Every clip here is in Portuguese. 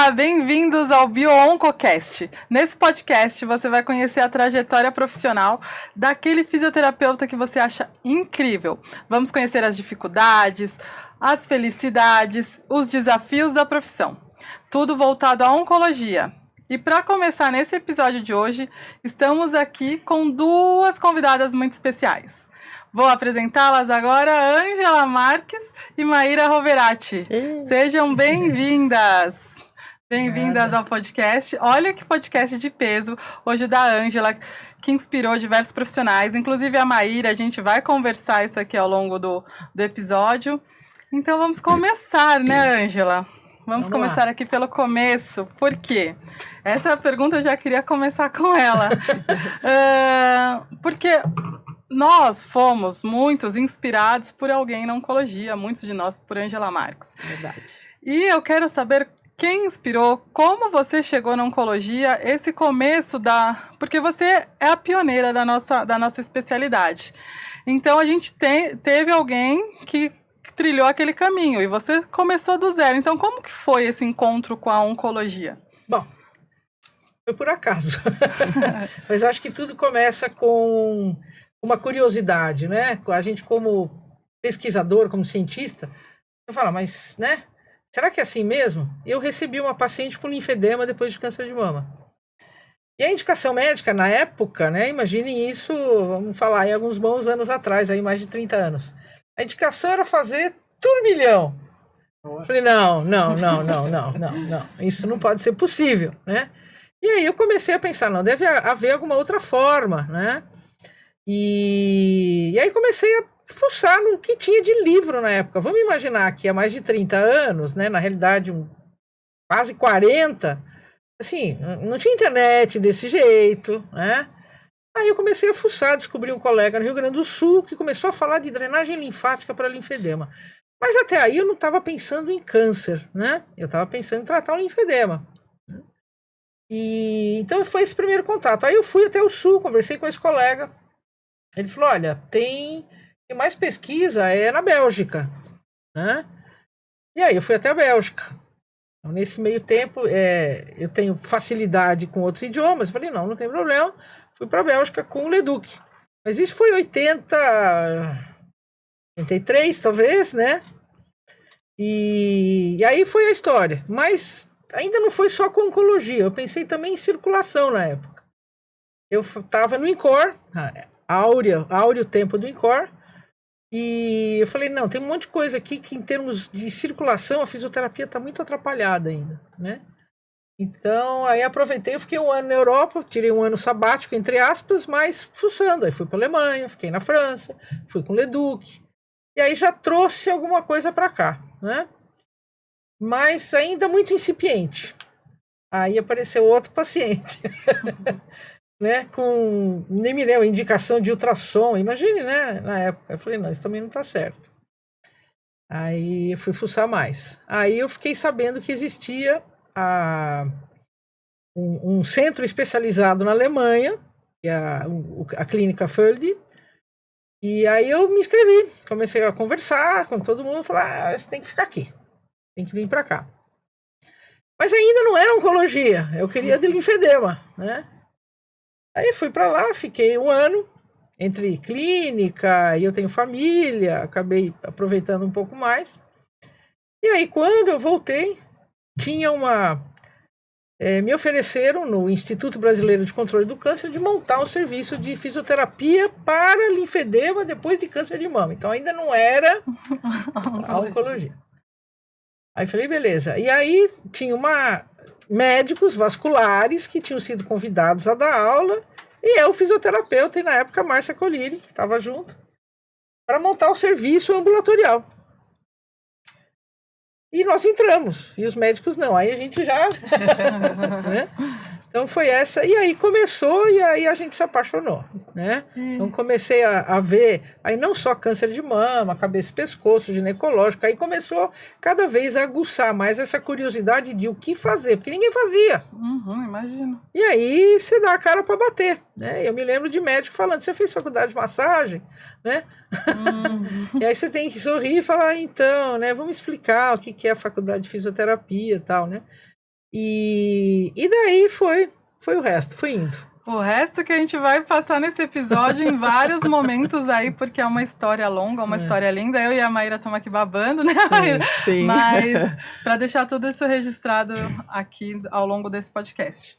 Olá, bem-vindos ao BioOncocast. Nesse podcast você vai conhecer a trajetória profissional daquele fisioterapeuta que você acha incrível. Vamos conhecer as dificuldades, as felicidades, os desafios da profissão. Tudo voltado à oncologia. E para começar nesse episódio de hoje, estamos aqui com duas convidadas muito especiais. Vou apresentá-las agora, Ângela Marques e Maíra Roverati. Sejam bem-vindas! Bem-vindas ao podcast. Olha que podcast de peso, hoje da Ângela, que inspirou diversos profissionais, inclusive a Maíra. A gente vai conversar isso aqui ao longo do episódio. Então vamos começar, né, Ângela? Vamos começar aqui pelo começo. Por quê? Essa pergunta eu já queria começar com ela. Porque nós fomos muitos inspirados por alguém na oncologia, muitos de nós por Ângela Marques. Verdade. E eu quero saber quem inspirou, como você chegou na oncologia, esse começo porque você é a pioneira da nossa especialidade. Então a gente teve alguém que trilhou aquele caminho e você começou do zero. Então como que foi esse encontro com a oncologia? Bom, foi por acaso. Mas acho que tudo começa com uma curiosidade, né? A gente como pesquisador, como cientista, eu falo, mas, né? Será que é assim mesmo? Eu recebi uma paciente com linfedema depois de câncer de mama. E a indicação médica na época, né? Imagine isso, vamos falar, em alguns bons anos atrás, aí mais de 30 anos. A indicação era fazer turbilhão. Eu falei, não. Isso não pode ser possível, né? E aí eu comecei a pensar, não, deve haver alguma outra forma, né? E aí comecei a fuçar no que tinha de livro na época. Vamos imaginar que há mais de 30 anos, né? Na realidade, quase 40, assim, não tinha internet desse jeito, né? Aí eu comecei a fuçar, descobri um colega no Rio Grande do Sul que começou a falar de drenagem linfática para linfedema. Mas até aí eu não estava pensando em câncer, né? Eu estava pensando em tratar o linfedema. E então foi esse primeiro contato. Aí eu fui até o Sul, conversei com esse colega. Ele falou, olha, tem mais pesquisa na Bélgica, né? E aí eu fui até a Bélgica. Então, nesse meio tempo, eu tenho facilidade com outros idiomas. Eu falei, não tem problema. Fui para a Bélgica com o Leduc. Mas isso foi 83, talvez, né? E aí foi a história. Mas ainda não foi só com oncologia. Eu pensei também em circulação na época. Eu estava no INCOR, áureo tempo do INCOR, e eu falei, não, tem um monte de coisa aqui que em termos de circulação a fisioterapia está muito atrapalhada ainda, né? Então, aí aproveitei, eu fiquei um ano na Europa, tirei um ano sabático, entre aspas, mas fuçando. Aí fui para a Alemanha, fiquei na França, fui com o Leduc, e aí já trouxe alguma coisa para cá, né? Mas ainda muito incipiente. Aí apareceu outro paciente, né, nem me lembro, indicação de ultrassom, imagine, né, na época. Eu falei, não, isso também não está certo. Aí eu fui fuçar mais. Aí eu fiquei sabendo que existia um centro especializado na Alemanha, que é a clínica Földi, e aí eu me inscrevi, comecei a conversar com todo mundo, falar, você tem que ficar aqui, tem que vir para cá. Mas ainda não era oncologia, eu queria de linfedema, né? Aí fui para lá, fiquei um ano, entre clínica, e eu tenho família, acabei aproveitando um pouco mais. E aí, quando eu voltei, tinha me ofereceram no Instituto Brasileiro de Controle do Câncer de montar um serviço de fisioterapia para linfedema depois de câncer de mama. Então ainda não era a oncologia. Aí falei, beleza. E aí tinha médicos vasculares que tinham sido convidados a dar aula, e eu, fisioterapeuta, e na época a Márcia Colini, que estava junto, para montar o serviço ambulatorial. E nós entramos, e os médicos não. Aí a gente já... né? Então foi essa, e aí começou, e aí a gente se apaixonou, né? Então comecei a ver, aí não só câncer de mama, cabeça e pescoço, ginecológico, aí começou cada vez a aguçar mais essa curiosidade de o que fazer, porque ninguém fazia. Imagino. E aí você dá a cara para bater, né? Eu me lembro de médico falando, você fez faculdade de massagem, né? E aí você tem que sorrir e falar, então, né? Vamos explicar o que é a faculdade de fisioterapia e tal, né? E daí foi o resto, foi indo. O resto que a gente vai passar nesse episódio em vários momentos aí, porque é uma história longa, uma história linda. Eu e a Maíra estamos aqui babando, né, Maíra? Sim. Mas para deixar tudo isso registrado aqui ao longo desse podcast.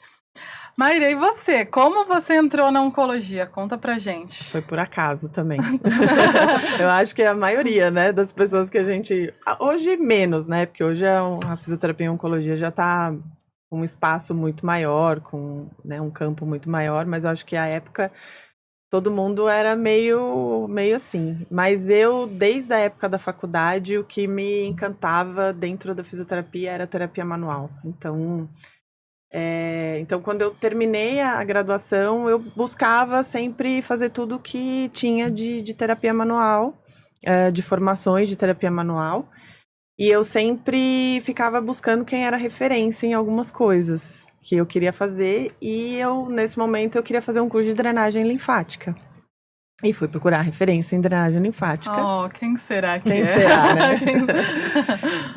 Maíra, e você? Como você entrou na oncologia? Conta pra gente. Foi por acaso também. Eu acho que é a maioria, né, das pessoas que a gente... Hoje menos, né, porque hoje a fisioterapia em oncologia já tá um espaço muito maior, com, né, um campo muito maior, mas eu acho que a época todo mundo era meio assim. Mas eu, desde a época da faculdade, o que me encantava dentro da fisioterapia era a terapia manual. Então, quando eu terminei a graduação, eu buscava sempre fazer tudo que tinha de terapia manual, de formações de terapia manual. E eu sempre ficava buscando quem era referência em algumas coisas que eu queria fazer. E nesse momento, eu queria fazer um curso de drenagem linfática. E fui procurar referência em drenagem linfática. Oh, quem será que Quem será, né?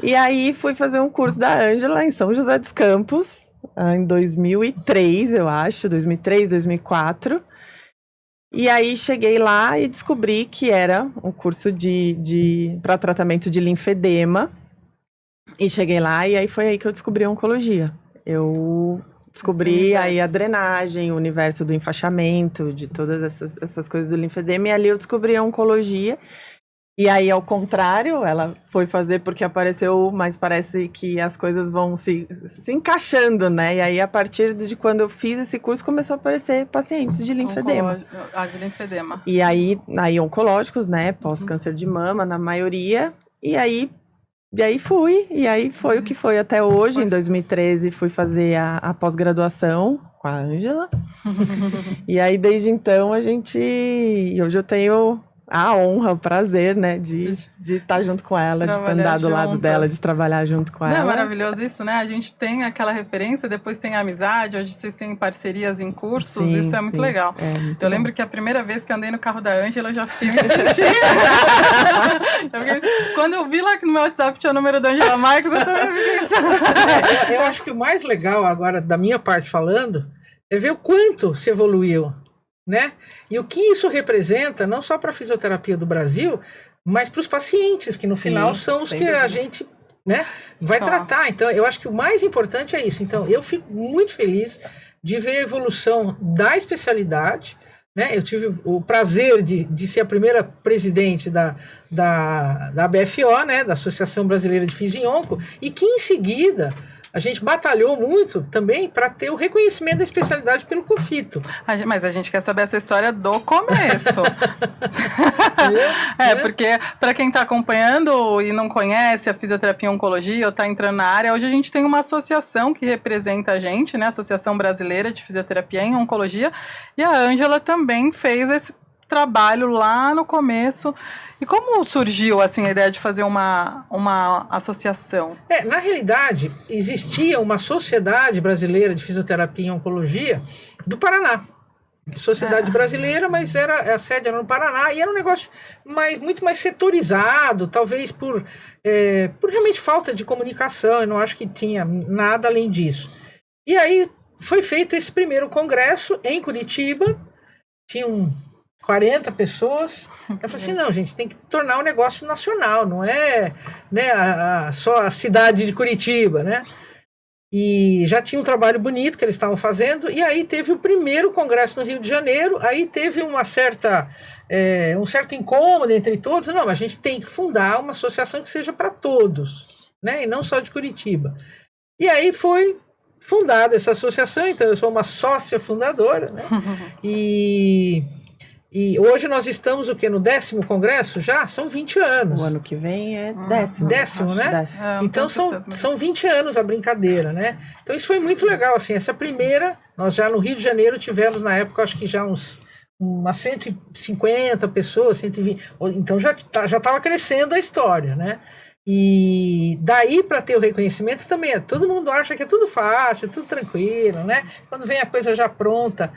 E aí, fui fazer um curso da Ângela em São José dos Campos, em 2003, eu acho. 2003, 2004. E aí cheguei lá e descobri que era um curso para tratamento de linfedema. E cheguei lá e aí foi aí que eu descobri a oncologia. Eu descobri aí a drenagem, o universo do enfaixamento, de todas essas coisas do linfedema. E ali eu descobri a oncologia. E aí, ao contrário, ela foi fazer porque apareceu, mas parece que as coisas vão se encaixando, né? E aí, a partir de quando eu fiz esse curso, começou a aparecer pacientes de linfedema. De linfedema. E aí oncológicos, né? Pós-câncer de mama, na maioria. E aí fui. E aí foi o que foi até hoje. Em 2013, fui fazer a pós-graduação com a Ângela. E aí, desde então, hoje eu tenho a honra, o prazer, né, de estar junto com ela, de andar do lado dela, de trabalhar junto com ela. É maravilhoso isso, né? A gente tem aquela referência, depois tem a amizade, hoje vocês têm parcerias em cursos, sim, isso é muito legal. Muito eu lembro que a primeira vez que andei no carro da Ângela, eu já fiquei me sentindo. Quando eu vi lá que no meu WhatsApp tinha o número da Ângela Marques, eu também fiquei... Eu acho que o mais legal agora, da minha parte falando, é ver o quanto se evoluiu, né? E o que isso representa, não só para a fisioterapia do Brasil, mas para os pacientes, que no final são os que a gente, né, vai tratar. Então, eu acho que o mais importante é isso. Então, eu fico muito feliz de ver a evolução da especialidade, né? Eu tive o prazer de ser a primeira presidente da ABFO, né, da Associação Brasileira de Fisio e Onco, e que em seguida a gente batalhou muito também para ter o reconhecimento da especialidade pelo COFITO. Mas a gente quer saber essa história do começo. Porque para quem está acompanhando e não conhece a fisioterapia e oncologia ou está entrando na área, hoje a gente tem uma associação que representa a gente, né? Associação Brasileira de Fisioterapia em Oncologia, e a Ângela também fez esse trabalho lá no começo. E como surgiu assim a ideia de fazer uma associação? Na realidade, existia uma Sociedade Brasileira de Fisioterapia em Oncologia do Paraná. Sociedade brasileira, mas a sede era no Paraná, e era um negócio muito mais setorizado, talvez por realmente falta de comunicação. Eu não acho que tinha nada além disso. E aí foi feito esse primeiro congresso em Curitiba, tinham 40 pessoas. Eu falei assim, não, gente, tem que tornar um negócio nacional, não é, né, só a cidade de Curitiba, né? E já tinha um trabalho bonito que eles estavam fazendo, e aí teve o primeiro congresso no Rio de Janeiro, aí teve um certo incômodo entre todos. Não, a gente tem que fundar uma associação que seja para todos, né, e não só de Curitiba. E aí foi fundada essa associação, então eu sou uma sócia fundadora, né? E hoje nós estamos o quê? No 10º congresso já? São 20 anos. O ano que vem é 10º. 10º, né? 10º. Então são 20 anos a brincadeira, né? Então isso foi muito legal, assim. Essa primeira, nós já no Rio de Janeiro tivemos na época, acho que já umas 150 pessoas, 120. Então já estava crescendo a história, né? E daí para ter o reconhecimento também, todo mundo acha que é tudo fácil, tudo tranquilo, né? Quando vem a coisa já pronta.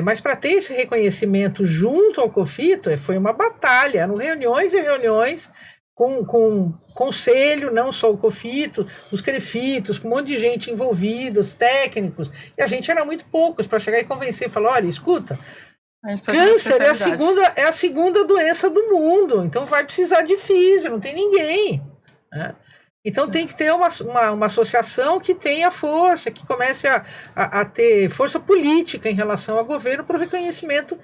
Mas para ter esse reconhecimento junto ao COFITO, foi uma batalha, eram reuniões e reuniões com conselho, não só o COFITO, os CREFITOS, com um monte de gente envolvida, os técnicos, e a gente era muito poucos para chegar e convencer, falar, olha, escuta, câncer é a segunda doença do mundo, então vai precisar de físio, não tem ninguém, né? Então tem que ter uma associação que tenha força, que comece a ter força política em relação ao governo para o reconhecimento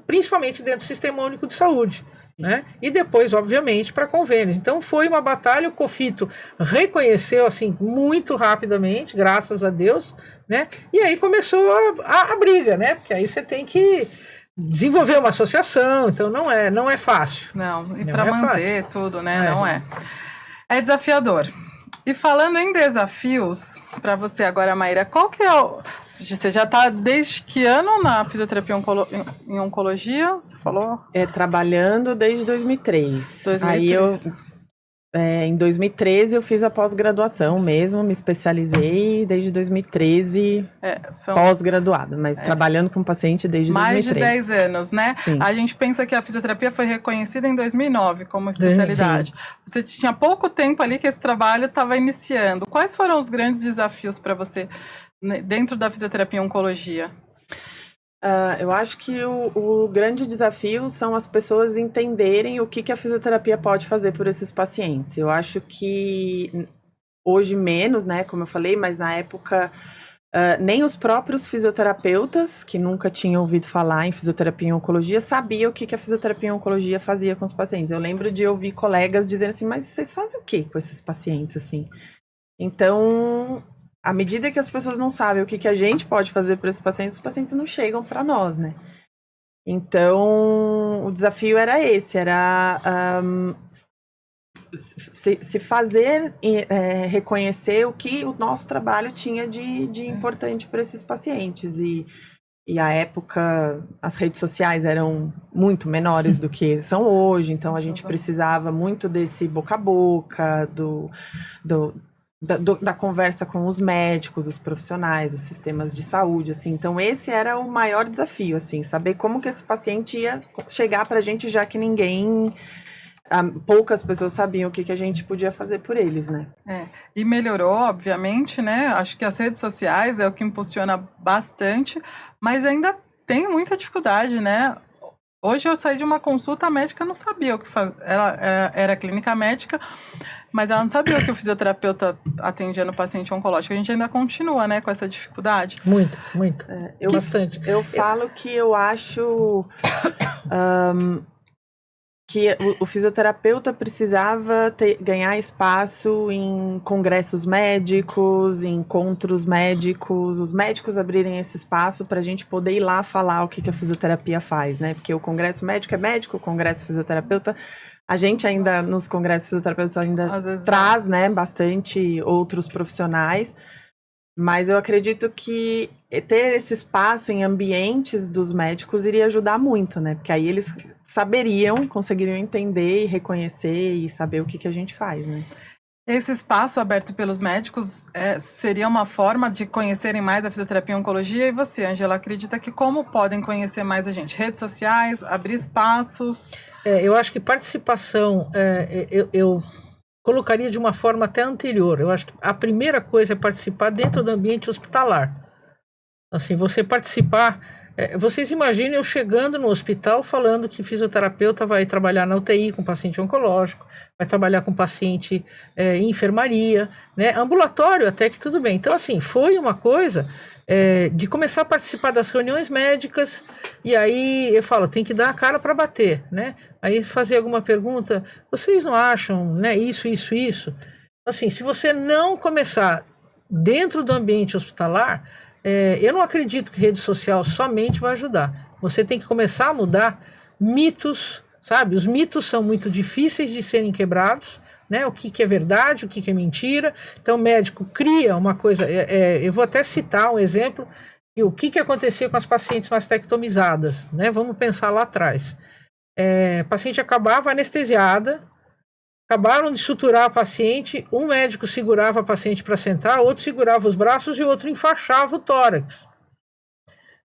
principalmente dentro do Sistema Único de Saúde, né? E depois, obviamente, para convênios. Então foi uma batalha, o COFITO reconheceu assim muito rapidamente, graças a Deus, né? E aí começou a briga, né? Porque aí você tem que desenvolver uma associação, então não é fácil. Não, e para manter tudo, né? Não é. É desafiador. E falando em desafios, para você agora, Maíra, qual que é o... Você já está desde que ano na fisioterapia em oncologia? Você falou? Trabalhando desde 2003. Aí em 2013 eu fiz a pós-graduação mesmo, me especializei desde 2013, pós-graduado, mas trabalhando com paciente desde mais 2013. Mais de 10 anos, né? Sim. A gente pensa que a fisioterapia foi reconhecida em 2009 como especialidade. Sim. Você tinha pouco tempo ali que esse trabalho estava iniciando. Quais foram os grandes desafios para você dentro da fisioterapia em oncologia? Eu acho que o grande desafio são as pessoas entenderem o que a fisioterapia pode fazer por esses pacientes. Eu acho que hoje menos, né, como eu falei, mas na época nem os próprios fisioterapeutas, que nunca tinham ouvido falar em fisioterapia em oncologia, sabiam o que a fisioterapia em oncologia fazia com os pacientes. Eu lembro de ouvir colegas dizendo assim, mas vocês fazem o que com esses pacientes, assim? Então... à medida que as pessoas não sabem o que a gente pode fazer para esses pacientes, os pacientes não chegam para nós, né? Então, o desafio era esse, era se fazer reconhecer o que o nosso trabalho tinha de importante para esses pacientes. E à época, as redes sociais eram muito menores do que são hoje, então a gente precisava muito desse boca a boca, da conversa com os médicos, os profissionais, os sistemas de saúde, assim. Então esse era o maior desafio, assim, saber como que esse paciente ia chegar pra gente, já que poucas pessoas sabiam o que a gente podia fazer por eles, né? E melhorou, obviamente, né? Acho que as redes sociais é o que impulsiona bastante, mas ainda tem muita dificuldade, né? Hoje eu saí de uma consulta, a médica não sabia o que fazer. Ela era clínica médica, mas ela não sabia o que o fisioterapeuta atendia no paciente oncológico. A gente ainda continua, né, com essa dificuldade. Muito. Bastante. Eu falo que eu acho que o fisioterapeuta precisava ganhar espaço em congressos médicos, em encontros médicos, os médicos abrirem esse espaço para a gente poder ir lá falar o que a fisioterapia faz, né? Porque o congresso médico é médico, o congresso fisioterapeuta, a gente ainda, nos congressos fisioterapeutas, ainda traz, né, bastante outros profissionais, mas eu acredito que ter esse espaço em ambientes dos médicos iria ajudar muito, né? Porque aí eles conseguiriam entender e reconhecer e saber o que a gente faz, né? Esse espaço aberto pelos médicos seria uma forma de conhecerem mais a fisioterapia e oncologia. E você, Ângela, acredita que como podem conhecer mais a gente? Redes sociais, abrir espaços? Eu acho que participação, eu colocaria de uma forma até anterior. Eu acho que a primeira coisa é participar dentro do ambiente hospitalar. Assim, você participar... vocês imaginem eu chegando no hospital falando que fisioterapeuta vai trabalhar na UTI com paciente oncológico, vai trabalhar com paciente em enfermaria, né? Ambulatório até que tudo bem. Então, assim, foi uma coisa de começar a participar das reuniões médicas, e aí eu falo, tem que dar a cara para bater, né? Aí fazer alguma pergunta, vocês não acham, né, isso? Assim, se você não começar dentro do ambiente hospitalar, eu não acredito que rede social somente vai ajudar. Você tem que começar a mudar mitos, sabe? Os mitos são muito difíceis de serem quebrados, né? O que é verdade, o que é mentira. Então o médico cria uma coisa... eu vou até citar um exemplo. O que acontecia com as pacientes mastectomizadas, né? Vamos pensar lá atrás. A paciente acabava anestesiada, acabaram de suturar a paciente, um médico segurava a paciente para sentar, outro segurava os braços e o outro enfaixava o tórax.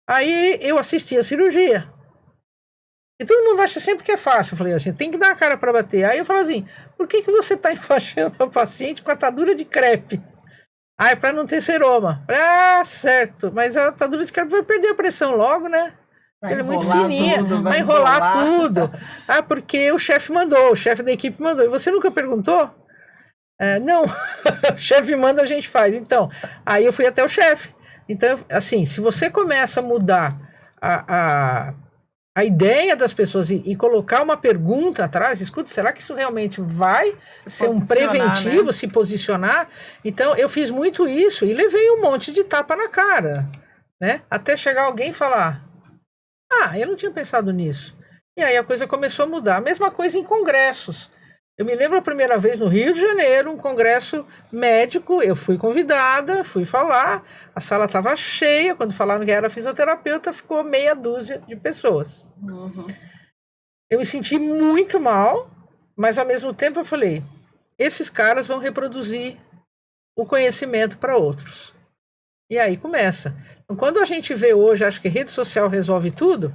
Aí eu assisti a cirurgia. E todo mundo acha sempre que é fácil. Eu falei assim, tem que dar a cara para bater. Aí eu falo assim, por que você está enfaixando a paciente com atadura de crepe? Ah, é para não ter seroma. Ah, certo. Mas a atadura de crepe vai perder a pressão logo, né? Ela é muito fininha, vai enrolar tudo. Ah, porque o chefe mandou, o chefe da equipe mandou. E você nunca perguntou? Não, o chefe manda, a gente faz. Então, aí eu fui até o chefe. Então, assim, se você começa a mudar a ideia das pessoas e colocar uma pergunta atrás, escuta, será que isso realmente vai ser um preventivo, né? Se posicionar? Então, eu fiz muito isso e levei um monte de tapa na cara, né? Até chegar alguém e falar, eu não tinha pensado nisso. E aí a coisa começou a mudar. A mesma coisa em congressos. Eu me lembro a primeira vez no Rio de Janeiro, um congresso médico, eu fui convidada, fui falar, a sala estava cheia, quando falaram que era fisioterapeuta, ficou meia dúzia de pessoas. Uhum. Eu me senti muito mal, mas ao mesmo tempo eu falei, esses caras vão reproduzir o conhecimento para outros. E aí começa. Então, quando a gente vê hoje, acho que rede social resolve tudo,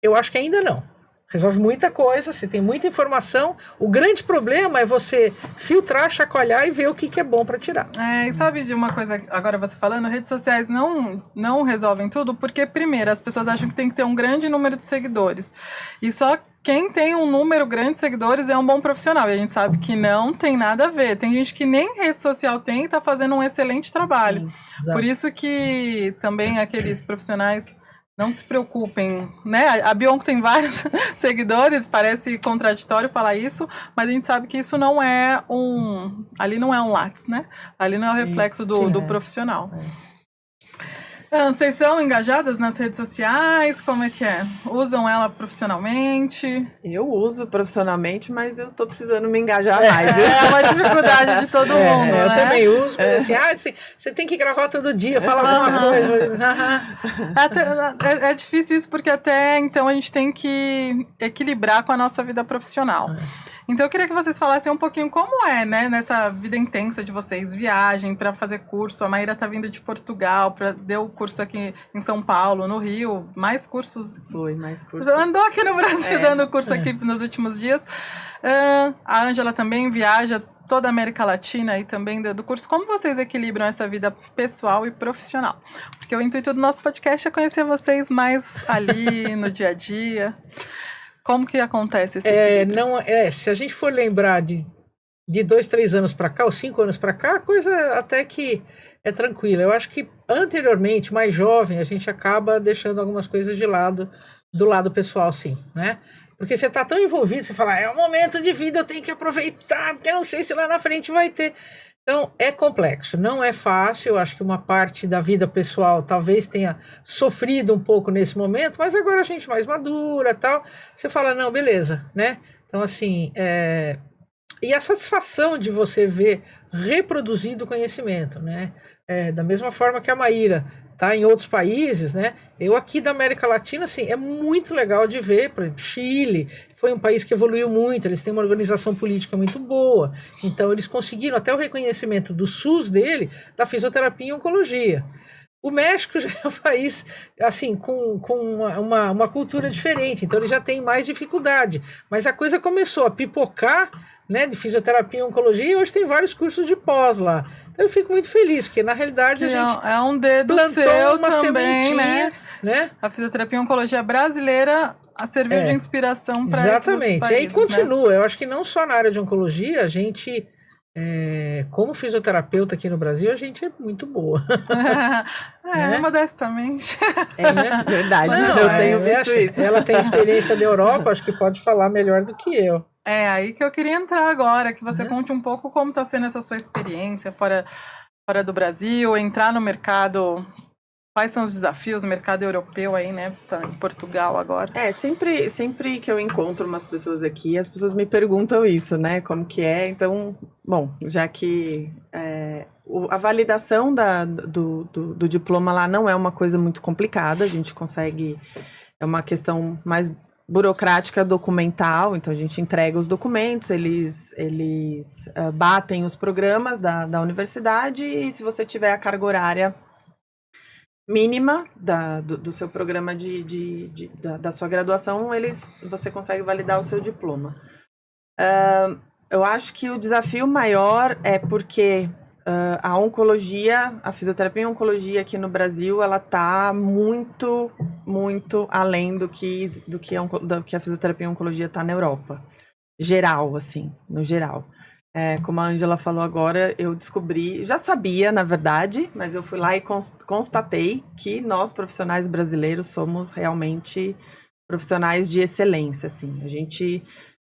eu acho que ainda não. Resolve muita coisa, você tem muita informação. O grande problema é você filtrar, chacoalhar e ver o que é bom para tirar. E sabe de uma coisa, agora você falando, redes sociais não resolvem tudo, porque primeiro, as pessoas acham que tem que ter um grande número de seguidores. E só quem tem um número grande de seguidores é um bom profissional. E a gente sabe que não tem nada a ver. Tem gente que nem rede social tem e está fazendo um excelente trabalho. Sim, por isso que também aqueles profissionais... Não se preocupem, né? A Bianco tem vários seguidores, parece contraditório falar isso, mas a gente sabe que isso não é ali não é um látis, né? Ali não é o reflexo do profissional. Vocês são engajadas nas redes sociais? Como é que é? Usam ela profissionalmente? Eu uso profissionalmente, mas eu tô precisando me engajar mais. É uma dificuldade de todo mundo, né? Eu também uso, mas assim, você tem que gravar todo dia, fala alguma coisa. É difícil isso, porque até então a gente tem que equilibrar com a nossa vida profissional. Então eu queria que vocês falassem um pouquinho como é, né, nessa vida intensa de vocês, viagem para fazer curso. A Maíra tá vindo de Portugal, deu curso aqui em São Paulo, no Rio, mais cursos. Foi, mais cursos. Andou aqui no Brasil dando curso aqui nos últimos dias. A Ângela também viaja toda a América Latina e também do curso. Como vocês equilibram essa vida pessoal e profissional? Porque o intuito do nosso podcast é conhecer vocês mais ali no dia a dia. Como que acontece esse equilíbrio? Se a gente for lembrar de 2, 3 anos para cá, ou 5 anos para cá, a coisa até que é tranquila. Eu acho que anteriormente, mais jovem, a gente acaba deixando algumas coisas de lado, do lado pessoal, sim, né? Porque você tá tão envolvido, você fala, é um momento de vida, eu tenho que aproveitar, porque eu não sei se lá na frente vai ter... Então, é complexo, não é fácil. Eu acho que uma parte da vida pessoal talvez tenha sofrido um pouco nesse momento, mas agora a gente mais madura e tal, você fala, não, beleza, né? Então, assim, e a satisfação de você ver reproduzido o conhecimento, né? Da mesma forma que a Maíra tá em outros países, né? Eu aqui da América Latina, assim, é muito legal de ver, por exemplo, Chile foi um país que evoluiu muito, eles têm uma organização política muito boa, então eles conseguiram até o reconhecimento do SUS dele, da fisioterapia e oncologia. O México já é um país, assim, com uma cultura diferente, então ele já tem mais dificuldade, mas a coisa começou a pipocar, né, de fisioterapia e oncologia, e hoje tem vários cursos de pós lá. Então eu fico muito feliz, porque na realidade a gente é um dedo plantou seu uma também, sementinha, né? A fisioterapia e oncologia brasileira serviu de inspiração para esses outros países, e aí continua. Né? Eu acho que não só na área de oncologia, a gente, como fisioterapeuta aqui no Brasil, a gente é muito boa. Modestamente. Né? Verdade, eu tenho visto isso. Ela tem experiência da Europa, acho que pode falar melhor do que eu. Aí que eu queria entrar agora, que você conte um pouco como está sendo essa sua experiência fora do Brasil, entrar no mercado, quais são os desafios, o mercado europeu aí, né? Você está em Portugal agora. Sempre que eu encontro umas pessoas aqui, as pessoas me perguntam isso, né? Como que é, então, bom, já que a validação do diploma lá não é uma coisa muito complicada, a gente consegue, é uma questão mais burocrática documental, então a gente entrega os documentos, eles batem os programas da universidade e se você tiver a carga horária mínima do seu programa da sua graduação, você consegue validar o seu diploma. Eu acho que o desafio maior é porque a oncologia, a fisioterapia em oncologia aqui no Brasil, ela está muito, muito além do que a fisioterapia em oncologia está na Europa. Geral, assim, no geral. Como a Ângela falou agora, eu descobri, já sabia, na verdade, mas eu fui lá e constatei que nós, profissionais brasileiros, somos realmente profissionais de excelência, assim. A gente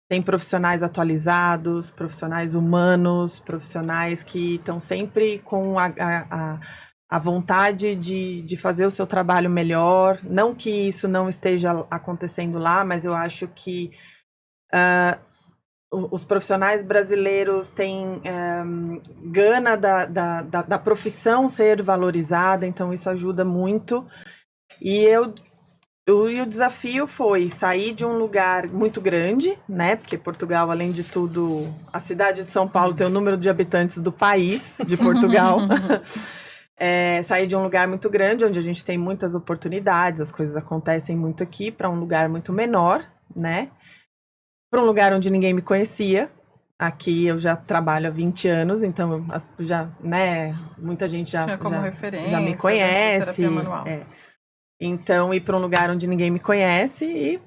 tem profissionais atualizados, profissionais humanos, profissionais que estão sempre com a vontade de fazer o seu trabalho melhor. Não que isso não esteja acontecendo lá, mas eu acho que os profissionais brasileiros têm gana da profissão ser valorizada, então isso ajuda muito. E o desafio foi sair de um lugar muito grande, né? Porque Portugal, além de tudo, a cidade de São Paulo tem o número de habitantes do país, de Portugal. Sair de um lugar muito grande, onde a gente tem muitas oportunidades, as coisas acontecem muito aqui, para um lugar muito menor, né? Para um lugar onde ninguém me conhecia. Aqui eu já trabalho há 20 anos, então já, né? Muita gente já me conhece. Então, ir para um lugar onde ninguém me conhece e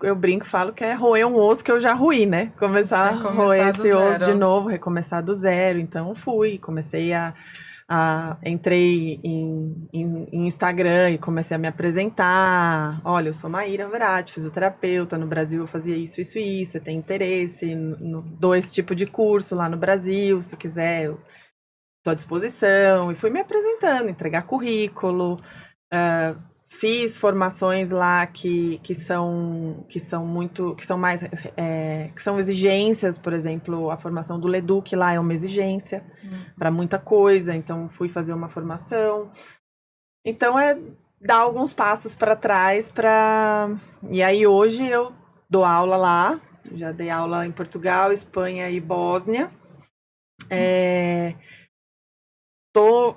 eu brinco, falo que é roer um osso que eu já roí, né? Começar a roer esse osso de novo, recomeçar do zero. Então, comecei entrei em Instagram e comecei a me apresentar. Olha, eu sou Maíra Verratti, fisioterapeuta. No Brasil eu fazia isso, isso e isso. Você tem interesse? Dou esse tipo de curso lá no Brasil, se quiser, eu estou à disposição. E fui me apresentando, entregar currículo. Fiz formações lá que são exigências, por exemplo, a formação do LEDUC lá é uma exigência para muita coisa, então fui fazer uma formação. Então dar alguns passos para trás e aí hoje eu dou aula lá, já dei aula em Portugal, Espanha e Bósnia. Tô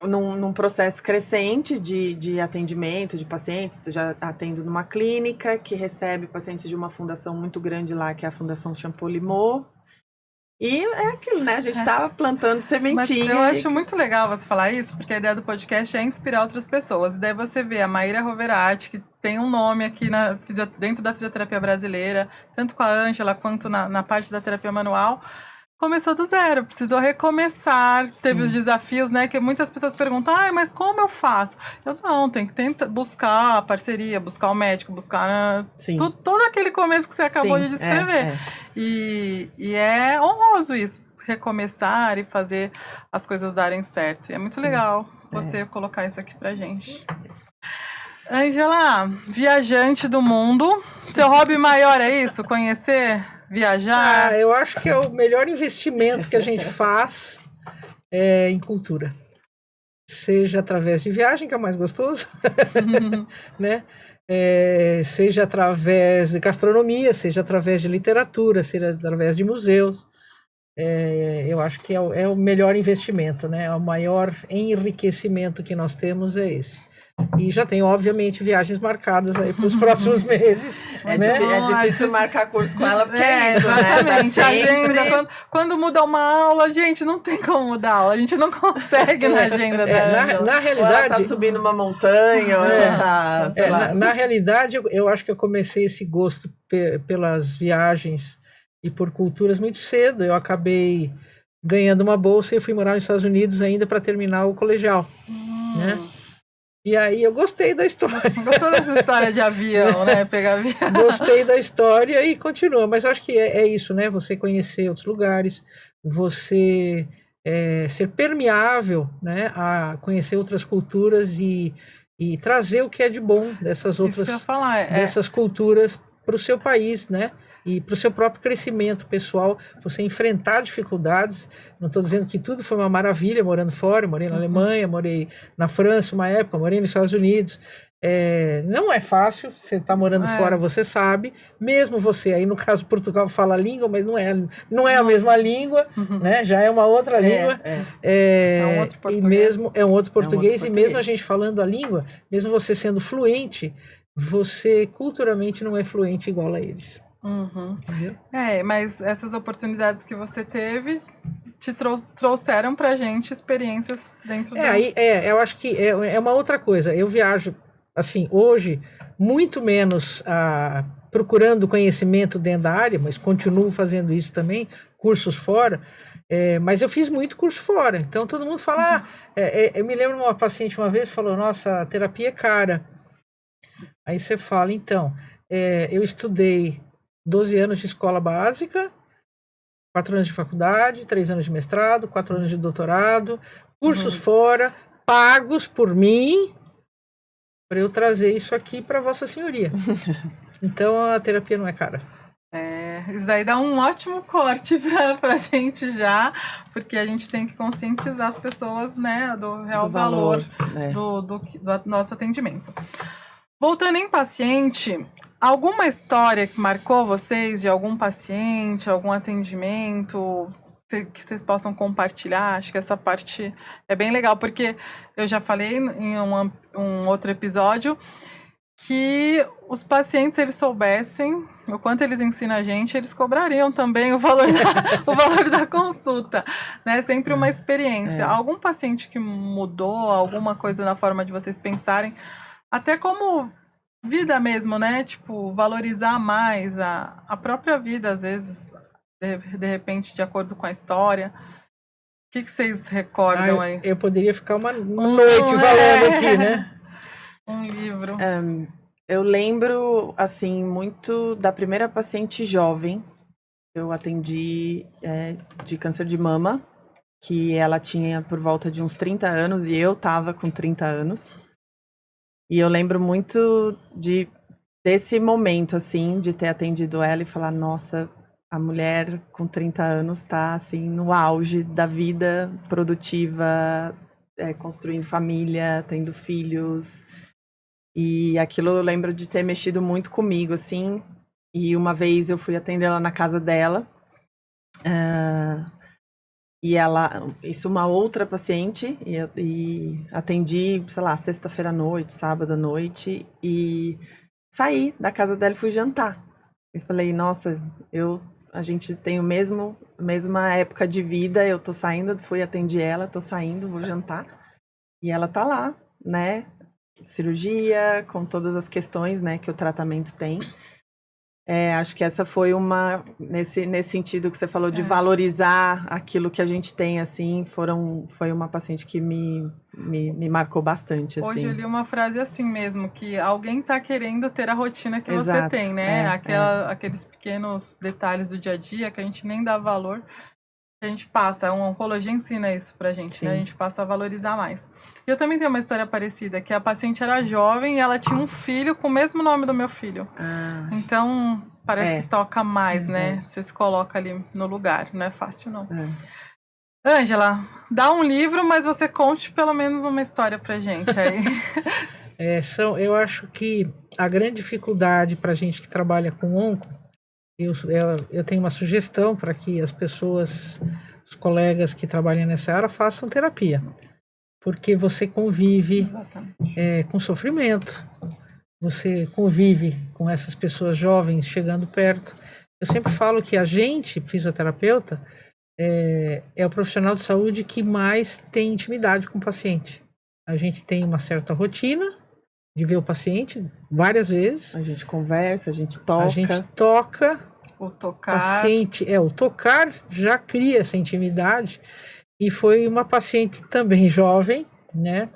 num processo crescente de atendimento de pacientes. Já atendo numa clínica que recebe pacientes de uma fundação muito grande lá, que é a Fundação Champollion. E é aquilo, né? A gente estava plantando sementinha. Mas eu acho muito legal você falar isso, porque a ideia do podcast é inspirar outras pessoas. E daí você vê a Maíra Roverati, que tem um nome aqui dentro da fisioterapia brasileira, tanto com a Ângela quanto na parte da terapia manual. Começou do zero, precisou recomeçar, teve os desafios, né, que muitas pessoas perguntam, mas como eu faço? Eu não, tem que tentar buscar a parceria, buscar o médico, buscar todo aquele começo que você acabou de descrever. E é honroso isso, recomeçar e fazer as coisas darem certo. E é muito legal você colocar isso aqui pra gente. Ângela, viajante do mundo, seu hobby maior é isso? Conhecer? Viajar? Eu acho que é o melhor investimento que a gente faz em cultura. Seja através de viagem, que é o mais gostoso, né? Seja através de gastronomia, seja através de literatura, seja através de museus. Eu acho que é o melhor investimento, né? O maior enriquecimento que nós temos é esse. E já tem, obviamente, viagens marcadas aí para os próximos meses. É difícil marcar curso com ela, porque é isso, exatamente, né? Agenda. Quando muda uma aula, gente, não tem como mudar a aula. A gente não consegue na agenda dela. Na realidade... Ou ela tá subindo uma montanha, ou ela tá, sei lá. Na realidade, eu acho que eu comecei esse gosto pelas viagens e por culturas muito cedo. Eu acabei ganhando uma bolsa e fui morar nos Estados Unidos ainda para terminar o colegial, né? E aí eu gostei da história. Gostou dessa história de avião, né? Pegar avião. Gostei da história e continua. Mas acho que é isso, né? Você conhecer outros lugares, você ser permeável, né? A conhecer outras culturas e trazer o que é de bom dessas outras dessas culturas para o seu país, né? E para o seu próprio crescimento pessoal, você enfrentar dificuldades. Não estou dizendo que tudo foi uma maravilha morando fora, morei na Alemanha, morei na França uma época, morei nos Estados Unidos. Não é fácil, você está morando fora, você sabe, mesmo você, aí no caso Portugal fala a língua, mas não é a mesma língua, né? Já é uma outra língua. É um outro português. E mesmo, é um outro português, português. E mesmo a gente falando a língua, mesmo você sendo fluente, você culturalmente não é fluente igual a eles. Entendeu? Mas essas oportunidades que você teve te trouxeram pra gente experiências dentro eu acho que é uma outra coisa. Eu viajo, assim, hoje, muito menos procurando conhecimento dentro da área, mas continuo fazendo isso também, cursos fora, mas eu fiz muito curso fora. Então, todo mundo fala... eu me lembro de uma paciente uma vez falou, nossa, a terapia é cara. Aí você fala, então, eu estudei 12 anos de escola básica, 4 anos de faculdade, 3 anos de mestrado, 4 anos de doutorado, cursos fora, pagos por mim, para eu trazer isso aqui para Vossa Senhoria. Então, a terapia não é cara. Isso daí dá um ótimo corte pra gente já, porque a gente tem que conscientizar as pessoas, né, do real valor do nosso atendimento. Voltando em paciente, alguma história que marcou vocês de algum paciente, algum atendimento que vocês possam compartilhar? Acho que essa parte é bem legal, porque eu já falei em um outro episódio que os pacientes, eles soubessem o quanto eles ensinam a gente, eles cobrariam também o valor da consulta, né? Sempre uma experiência. Algum paciente que mudou alguma coisa na forma de vocês pensarem, até como vida mesmo, né? Tipo, valorizar mais a própria vida, às vezes, de repente, de acordo com a história. O que vocês recordam aí? Eu poderia ficar uma noite falando aqui, né? Um livro. Eu lembro, assim, muito da primeira paciente jovem. Eu atendi de câncer de mama, que ela tinha por volta de uns 30 anos e eu tava com 30 anos. E eu lembro muito desse momento, assim, de ter atendido ela e falar, nossa, a mulher com 30 anos tá, assim, no auge da vida produtiva, construindo família, tendo filhos. E aquilo eu lembro de ter mexido muito comigo, assim. E uma vez eu fui atender ela na casa dela. E isso uma outra paciente, e atendi, sei lá, sexta-feira à noite, sábado à noite, e saí da casa dela e fui jantar. Eu falei, nossa, a gente tem mesma época de vida, eu tô saindo, fui atender ela, tô saindo, vou jantar, e ela tá lá, né, cirurgia, com todas as questões, né, que o tratamento tem. Acho que essa foi nesse sentido que você falou de valorizar aquilo que a gente tem, assim, foi uma paciente que me marcou bastante, assim. Hoje eu li uma frase assim mesmo, que alguém tá querendo ter a rotina que Exato, você tem, né? Aqueles pequenos detalhes do dia a dia que a gente nem dá valor, que a gente passa. A oncologia ensina isso pra gente, Sim. né? A gente passa a valorizar mais. E eu também tenho uma história parecida, que a paciente era jovem e ela tinha um filho com o mesmo nome do meu filho. Então, parece que toca mais, né? Você se coloca ali no lugar. Não é fácil, não. Ângela, dá um livro, mas você conte pelo menos uma história pra gente aí. Eu acho que a grande dificuldade pra gente que trabalha com onco, eu tenho uma sugestão para que as pessoas, os colegas que trabalham nessa área façam terapia. Porque você convive com sofrimento, você convive com essas pessoas jovens chegando perto. Eu sempre falo que a gente, fisioterapeuta, é o profissional de saúde que mais tem intimidade com o paciente. A gente tem uma certa rotina de ver o paciente várias vezes. A gente conversa, a gente toca. A gente toca. O tocar. O tocar já cria essa intimidade. E foi uma paciente também jovem, né?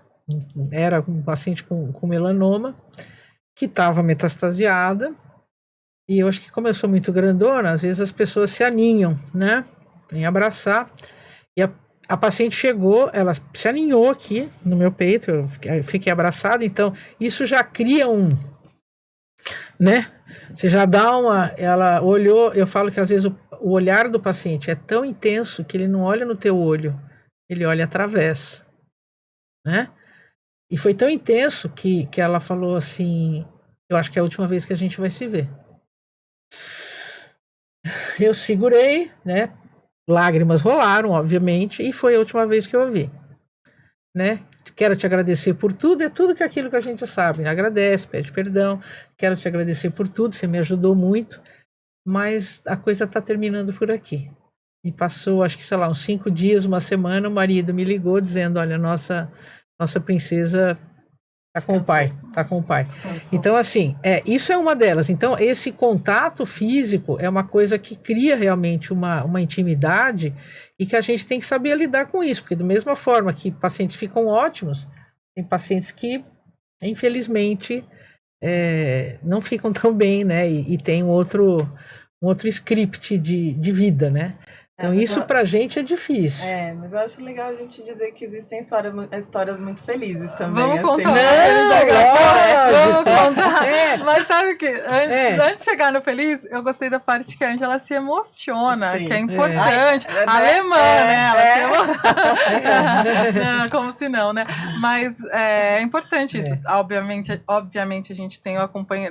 Era um paciente com melanoma, que estava metastasiada. E eu acho que como eu sou muito grandona, às vezes as pessoas se aninham, né? Em abraçar. E a paciente chegou, ela se aninhou aqui no meu peito, eu fiquei abraçada, então isso já cria né? Você já dá ela olhou, eu falo que às vezes o olhar do paciente é tão intenso que ele não olha no teu olho, ele olha através, né? E foi tão intenso que ela falou assim, eu acho que é a última vez que a gente vai se ver. Eu segurei, né? Lágrimas rolaram, obviamente, e foi a última vez que eu a vi, né? Quero te agradecer por tudo, é tudo que aquilo que a gente sabe, né? Agradece, pede perdão, quero te agradecer por tudo, você me ajudou muito, mas a coisa está terminando por aqui. E passou, acho que, sei lá, uns 5 dias, uma semana, o marido me ligou dizendo, olha, nossa princesa tá com o pai, tá com o pai. Então, assim, isso é uma delas. Então, esse contato físico é uma coisa que cria realmente uma intimidade e que a gente tem que saber lidar com isso, porque da mesma forma que pacientes ficam ótimos, tem pacientes que, infelizmente, não ficam tão bem, né? E tem um outro script de vida, né? Então, isso pra gente é difícil. Mas eu acho legal a gente dizer que existem histórias muito felizes também. Vamos assim. contar. Vamos contar. Mas sabe o que? Antes de chegar no feliz, eu gostei da parte que a Ângela se emociona, Sim. que é importante. Alemã, né? Não, como se não, né? Mas é importante isso. Obviamente a gente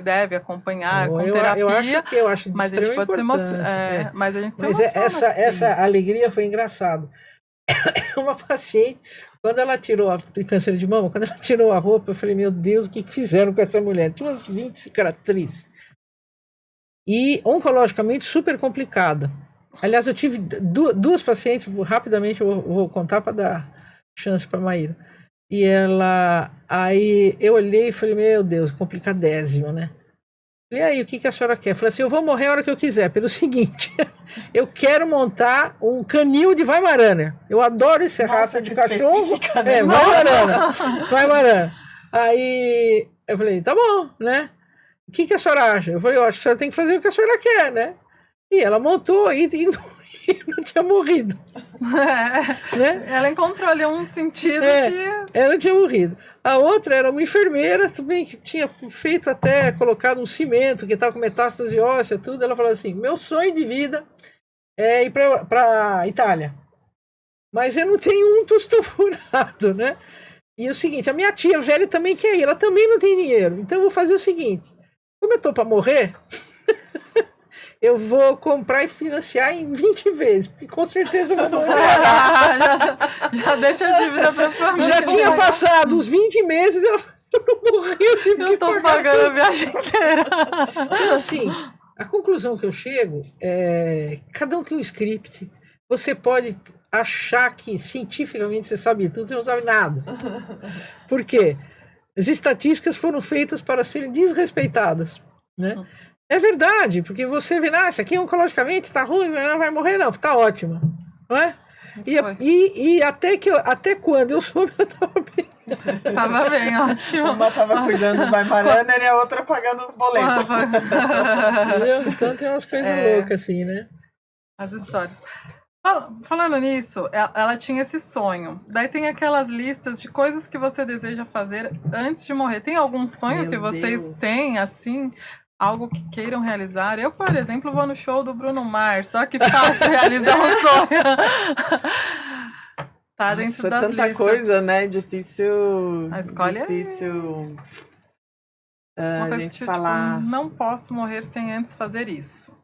deve acompanhar com terapia. Eu acho mas a gente pode se emocionar. Mas a gente se emociona. Essa alegria foi engraçado. Uma paciente, quando ela tirou de câncer de mama, quando ela tirou a roupa, eu falei, meu Deus, o que fizeram com essa mulher? Tinha umas 20 cicatrizes. E oncologicamente super complicada. Aliás, eu tive duas pacientes, rapidamente eu vou contar para dar chance para a Maíra. E aí eu olhei e falei, meu Deus, complicadésimo, né? E aí, o que a senhora quer? Eu falei assim, eu vou morrer a hora que eu quiser, pelo seguinte, eu quero montar um canil de Weimaraner. Eu adoro esse raça de cachorro. Weimaraner. Aí, eu falei, tá bom, né? O que a senhora acha? Eu falei, eu acho que a senhora tem que fazer o que a senhora quer, né? E ela montou e não tinha morrido. Né? Ela encontrou ali um sentido que... Ela não tinha morrido. A outra era uma enfermeira, também que tinha feito colocado um cimento, que estava com metástase óssea, tudo. Ela falou assim, meu sonho de vida é ir para a Itália. Mas eu não tenho um tostão furado, né? E o seguinte, a minha tia velha também quer ir, ela também não tem dinheiro. Então eu vou fazer o seguinte, como eu estou para morrer... eu vou comprar e financiar em 20 vezes, porque com certeza eu vou morrer. Já deixa a dívida para a família. Já tinha passado uns 20 meses, ela morreu. Eu estou pagando a viagem inteira. Então, assim, a conclusão que eu chego é, cada um tem um script. Você pode achar que cientificamente você sabe tudo, você não sabe nada. Por quê? As estatísticas foram feitas para serem desrespeitadas, né? É verdade, porque você vê, isso aqui oncologicamente está ruim, não vai morrer, não, está ótima, não é? E até quando eu soube, ela estava bem. Estava bem, ótimo. Uma estava cuidando do Weimaraner e a outra pagando os boletos. Então tem umas coisas loucas assim, né? As histórias. Falando nisso, ela tinha esse sonho. Daí tem aquelas listas de coisas que você deseja fazer antes de morrer. Tem algum sonho que vocês têm, assim... algo que queiram realizar? Eu, por exemplo, vou no show do Bruno Mars, só que fácil realizar um sonho. Tá dentro das tanta listas. coisa, né? Difícil. A escolha difícil. Uma coisa a gente que, falar. tipo, não posso morrer sem antes fazer isso.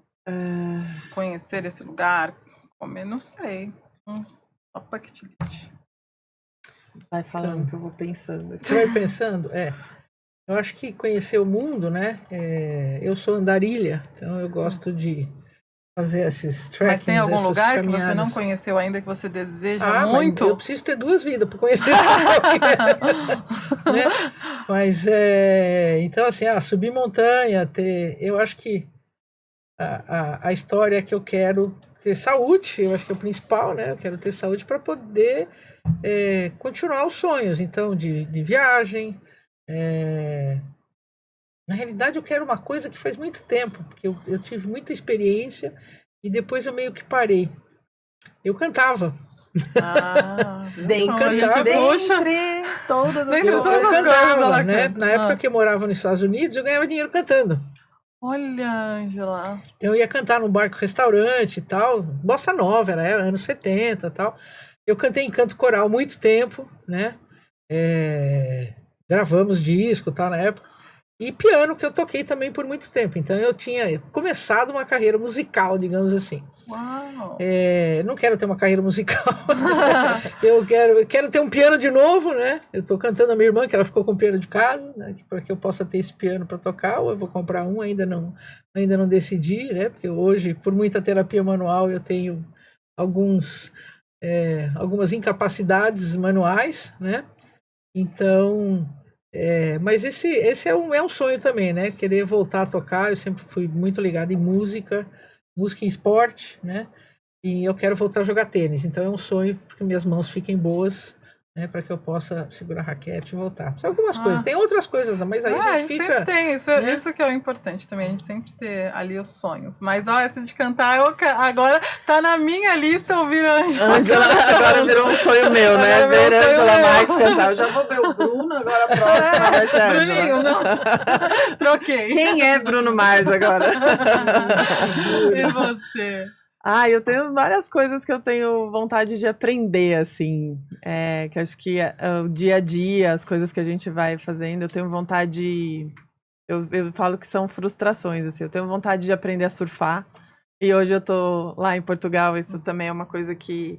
Conhecer esse lugar, comer, não sei. Só bucket list. Vai falando que eu vou pensando. Você vai pensando? Eu acho que conhecer o mundo, né? Eu sou andarilha, então eu gosto de fazer esses trekkings. Mas tem algum lugar caminhadas. Que você não conheceu ainda que você deseja muito? Eu preciso ter 2 vidas para conhecer. Né? Mas então assim, subir montanha, eu acho que a história é que eu quero ter saúde, eu acho que é o principal, né? Eu quero ter saúde para poder continuar os sonhos, então de viagem. Na realidade eu quero uma coisa que faz muito tempo, porque eu tive muita experiência e depois eu meio que parei. Eu cantava. Dentre todas as coisas, né? Na época que eu morava nos Estados Unidos, eu ganhava dinheiro cantando. Olha, Ângela. Então eu ia cantar num barco-restaurante e tal, bossa nova, era anos 70 e tal. Eu cantei em canto coral muito tempo, né? gravamos disco, tal, na época. E piano, que eu toquei também por muito tempo. Então eu tinha começado uma carreira musical, digamos assim. Uau! Não quero ter uma carreira musical. Eu quero ter um piano de novo, né? Eu tô cantando a minha irmã, que ela ficou com o piano de casa, né? Para que eu possa ter esse piano para tocar, ou eu vou comprar um, ainda não decidi, né? Porque hoje, por muita terapia manual, eu tenho algumas incapacidades manuais, né? Então, mas esse é um sonho também, né? Querer voltar a tocar. Eu sempre fui muito ligado em música e esporte, né? E eu quero voltar a jogar tênis. Então é um sonho que minhas mãos fiquem boas, né? Para que eu possa segurar a raquete e voltar. São algumas coisas. Tem outras coisas, mas aí a gente fica... sempre tem. Isso que é o importante também. A gente sempre ter ali os sonhos. Mas, essa de cantar, agora tá na minha lista ouvir a Ângela. Agora virou um sonho meu, né? Ver a Ângela Marques cantar. Eu já vou ver o Bruno, agora a próxima vai ser a Ângela. Bruninho, não. Troquei. Quem é Bruno Mars agora? E você? Eu tenho várias coisas que eu tenho vontade de aprender, assim. Que acho que o dia a dia, as coisas que a gente vai fazendo, eu tenho vontade... Eu falo que são frustrações, assim. Eu tenho vontade de aprender a surfar. E hoje eu tô lá em Portugal, isso também é uma coisa que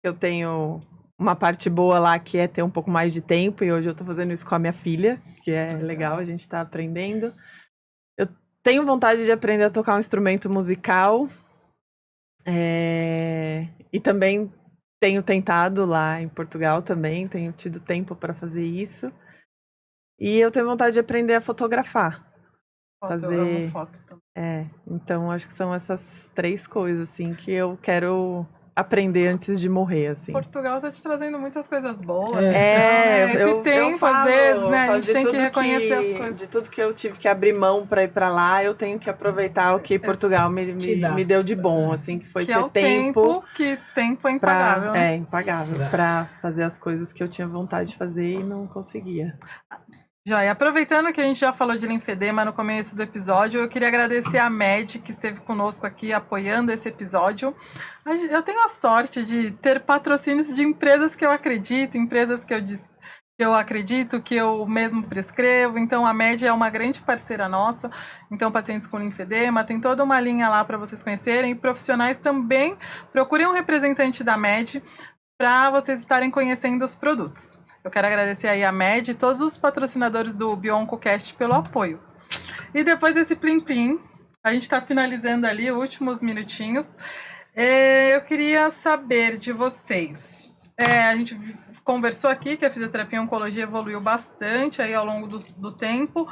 eu tenho uma parte boa lá, que é ter um pouco mais de tempo. E hoje eu tô fazendo isso com a minha filha, que é legal, a gente tá aprendendo. Eu tenho vontade de aprender a tocar um instrumento musical. E também tenho tentado lá em Portugal também, tenho tido tempo para fazer isso. E eu tenho vontade de aprender a fotografar. Eu amo foto também. Então acho que são essas 3 coisas, assim, que eu quero aprender antes de morrer, assim. Portugal tá te trazendo muitas coisas boas. Eu tempo, falo, às vezes, né? A gente tem que tudo reconhecer as coisas. De tudo que eu tive que abrir mão para ir para lá, eu tenho que aproveitar o que Portugal me deu de bom, assim, que foi que ter é o tempo é impagável. É impagável, para fazer as coisas que eu tinha vontade de fazer e não conseguia. Joia, aproveitando que a gente já falou de linfedema no começo do episódio, eu queria agradecer a Med, que esteve conosco aqui apoiando esse episódio. Eu tenho a sorte de ter patrocínios de empresas que eu acredito, empresas que eu acredito, que eu mesmo prescrevo. Então, a Med é uma grande parceira nossa. Então, pacientes com linfedema, tem toda uma linha lá para vocês conhecerem. E profissionais também, procurem um representante da Med para vocês estarem conhecendo os produtos. Eu quero agradecer aí a Med e todos os patrocinadores do BioOncoCast pelo apoio. E depois desse plim-plim, a gente está finalizando ali, últimos minutinhos. Eu queria saber de vocês. A gente conversou aqui que a fisioterapia e a oncologia evoluiu bastante aí ao longo do tempo.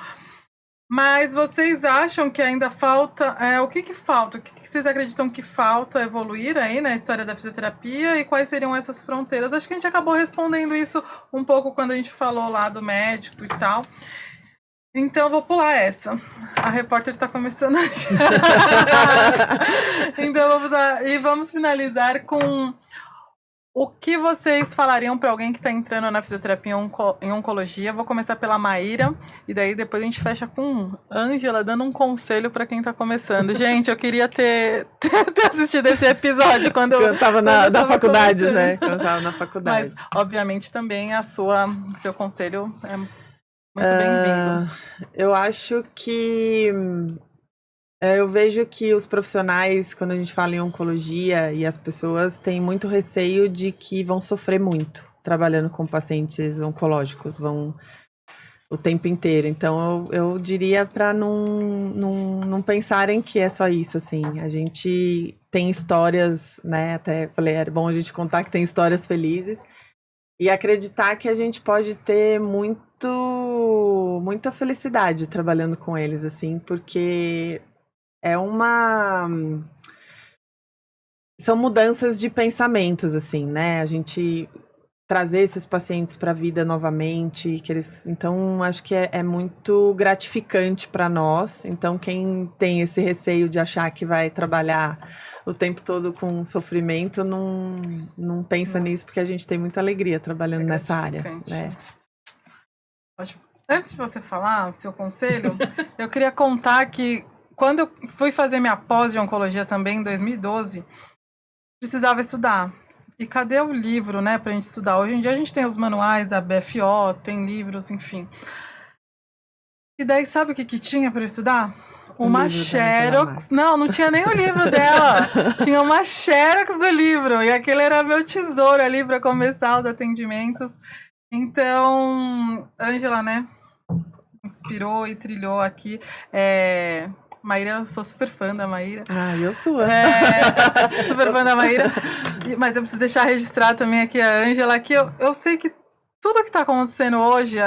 Mas vocês acham que ainda falta... o que falta? O que vocês acreditam que falta evoluir aí na história da fisioterapia? E quais seriam essas fronteiras? Acho que a gente acabou respondendo isso um pouco quando a gente falou lá do médico e tal. Então, vou pular essa. A repórter está começando a... Então, vamos finalizar com... O que vocês falariam para alguém que está entrando na fisioterapia em oncologia? Vou começar pela Maíra e daí depois a gente fecha com Ângela dando um conselho para quem está começando. Gente, eu queria ter assistido esse episódio quando eu estava na faculdade, né? Quando eu estava na faculdade. Mas, obviamente, também seu conselho é muito bem-vindo. Eu acho que... eu vejo que os profissionais, quando a gente fala em oncologia, e as pessoas têm muito receio de que vão sofrer muito trabalhando com pacientes oncológicos, vão o tempo inteiro. Então, eu diria para não pensarem que é só isso, assim. A gente tem histórias, né? Até falei, é bom a gente contar que tem histórias felizes e acreditar que a gente pode ter muita felicidade trabalhando com eles, assim, porque... São mudanças de pensamentos, assim, né? A gente trazer esses pacientes para a vida novamente, então acho que é muito gratificante para nós. Então, quem tem esse receio de achar que vai trabalhar o tempo todo com sofrimento, não pensa nisso, porque a gente tem muita alegria trabalhando nessa área, né? Ótimo. Antes de você falar o seu conselho, eu queria contar que quando eu fui fazer minha pós de oncologia também, em 2012, precisava estudar. e cadê o livro, né, pra gente estudar? Hoje em dia a gente tem os manuais da BFO, tem livros, enfim. E daí, sabe o que tinha para estudar? Uma Xerox. Não tinha nem o livro dela. Tinha uma Xerox do livro. E aquele era meu tesouro ali para começar os atendimentos. Então, Ângela, né? Inspirou e trilhou aqui. Maíra, eu sou super fã da Maíra. Eu sou. Super fã da Maíra. Mas eu preciso deixar registrado também aqui a Ângela, que eu sei que tudo que está acontecendo hoje,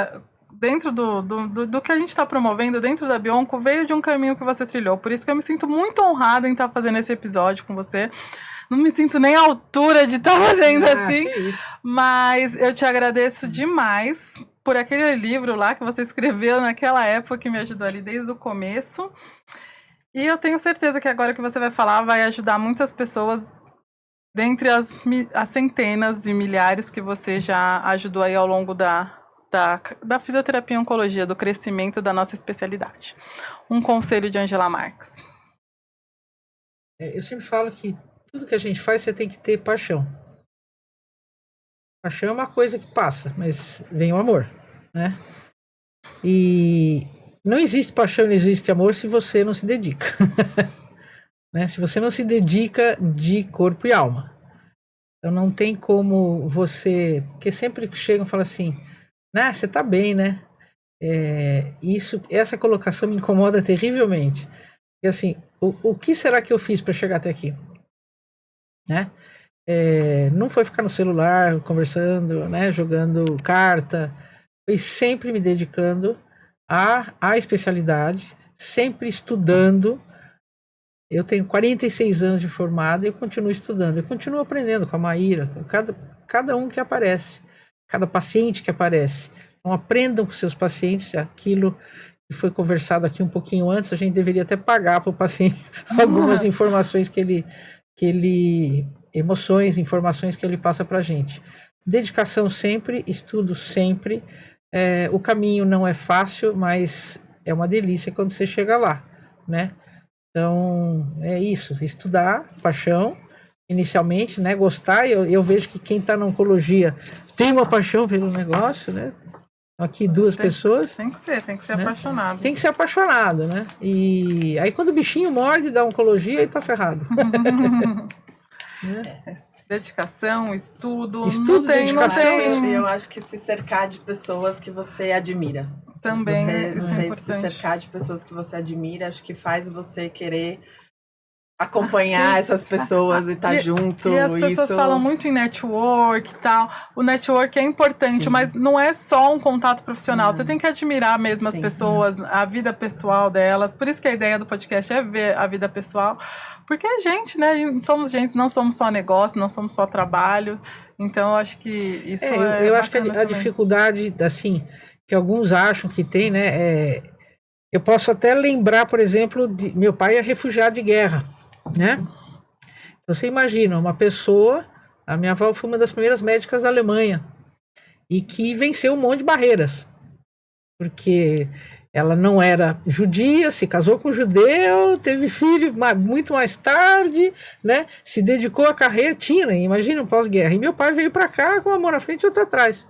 dentro do que a gente está promovendo dentro da Bionco, veio de um caminho que você trilhou. Por isso que eu me sinto muito honrada em estar fazendo esse episódio com você. Não me sinto nem à altura de estar fazendo assim. Mas eu te agradeço demais por aquele livro lá que você escreveu naquela época, que me ajudou ali desde o começo. E eu tenho certeza que agora que você vai falar vai ajudar muitas pessoas, dentre as centenas e milhares que você já ajudou aí ao longo da fisioterapia e oncologia, do crescimento da nossa especialidade. Um conselho de Ângela Marques. Eu sempre falo que tudo que a gente faz, você tem que ter paixão. Paixão é uma coisa que passa, mas vem o amor, né? E não existe paixão, não existe amor se você não se dedica. Né? Se você não se dedica de corpo e alma. Então não tem como você... Porque sempre chegam e falam assim, né, você tá bem, né? Essa colocação me incomoda terrivelmente. Porque assim, o que será que eu fiz para chegar até aqui? Né? Não foi ficar no celular conversando, né, jogando carta. Foi sempre me dedicando à especialidade, sempre estudando. Eu tenho 46 anos de formada e eu continuo estudando. Eu continuo aprendendo com a Maíra, com cada um que aparece, cada paciente que aparece. Então aprendam com seus pacientes aquilo que foi conversado aqui um pouquinho antes. A gente deveria até pagar para o paciente algumas informações informações que ele passa para a gente. Dedicação sempre, estudo sempre. O caminho não é fácil, mas é uma delícia quando você chega lá, né? Então, é isso, estudar, paixão, inicialmente, né, gostar. Eu vejo que quem está na oncologia tem uma paixão pelo negócio, né? Aqui duas pessoas. Tem que ser né? Apaixonado. Tem que ser apaixonado, né? E aí quando o bichinho morde da oncologia, aí tá ferrado. Né? Dedicação, estudo, dedicação. Eu acho que se cercar de pessoas que você admira. Também se cercar de pessoas que você admira, acho que faz você querer acompanhar essas pessoas e estar junto. E as pessoas falam muito em network e tal. O network é importante, mas não é só um contato profissional. Você tem que admirar mesmo as pessoas, a vida pessoal delas. Por isso que a ideia do podcast é ver a vida pessoal. Porque é gente, né? Somos gente, não somos só negócio, não somos só trabalho. Então, eu acho que isso eu acho que a dificuldade, assim, que alguns acham que tem, né? Eu posso até lembrar, por exemplo, meu pai é refugiado de guerra, né? Então, você imagina, uma pessoa... A minha avó foi uma das primeiras médicas da Alemanha e que venceu um monte de barreiras. Porque ela não era judia, se casou com um judeu, teve filho muito mais tarde, né? Se dedicou à carreira, imagina, um pós-guerra. E meu pai veio para cá com uma mão na frente e outra atrás.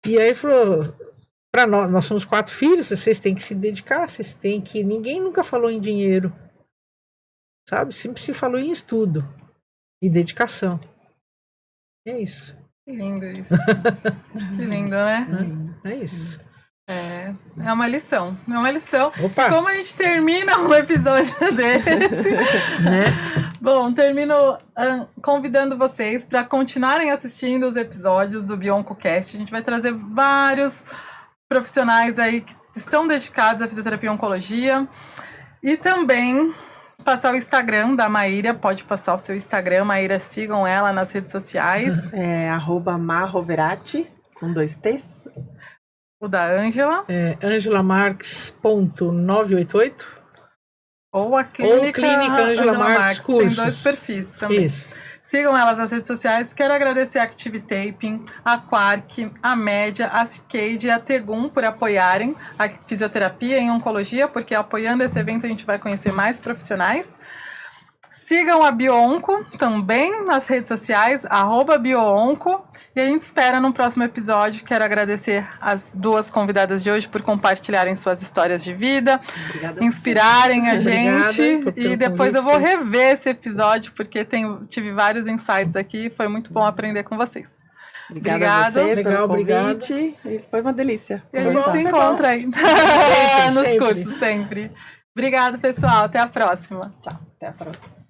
E aí falou... Para nós somos 4 filhos, vocês têm que se dedicar, vocês têm que... Ninguém nunca falou em dinheiro, sabe? Sempre se falou em estudo e dedicação. É isso. Que lindo isso. Que lindo, né? É isso. É uma lição. É uma lição. Opa. Como a gente termina um episódio desse? Né? Bom, termino convidando vocês para continuarem assistindo os episódios do BioncoCast. A gente vai trazer vários profissionais aí que estão dedicados à fisioterapia e oncologia. E também passar o Instagram da Maíra. Pode passar o seu Instagram, Maíra. Sigam ela nas redes sociais. @marroverati, com 2 T's. O da Ângela. angelamarques.988. Ou a Clínica Ângela Marques Cursos. Tem 2 perfis também. Isso. Sigam elas nas redes sociais. Quero agradecer a Active Taping, a Quark, a Média, a Cicade e a Tegum por apoiarem a fisioterapia em oncologia, porque apoiando esse evento a gente vai conhecer mais profissionais. Sigam a Bioonco também nas redes sociais, @Bioonco. E a gente espera no próximo episódio. Quero agradecer as duas convidadas de hoje por compartilharem suas histórias de vida, Obrigada. inspirarem a gente. Obrigada pelo E depois eu vou convite. rever esse episódio, porque tive vários insights aqui. Foi muito bom aprender com vocês. Obrigada Obrigado. a você Legal, pelo obrigado. convite. E foi uma delícia. E a gente conversar. se encontra aí nos sempre. cursos sempre. Obrigado, pessoal. Até a próxima. Tchau, até a próxima.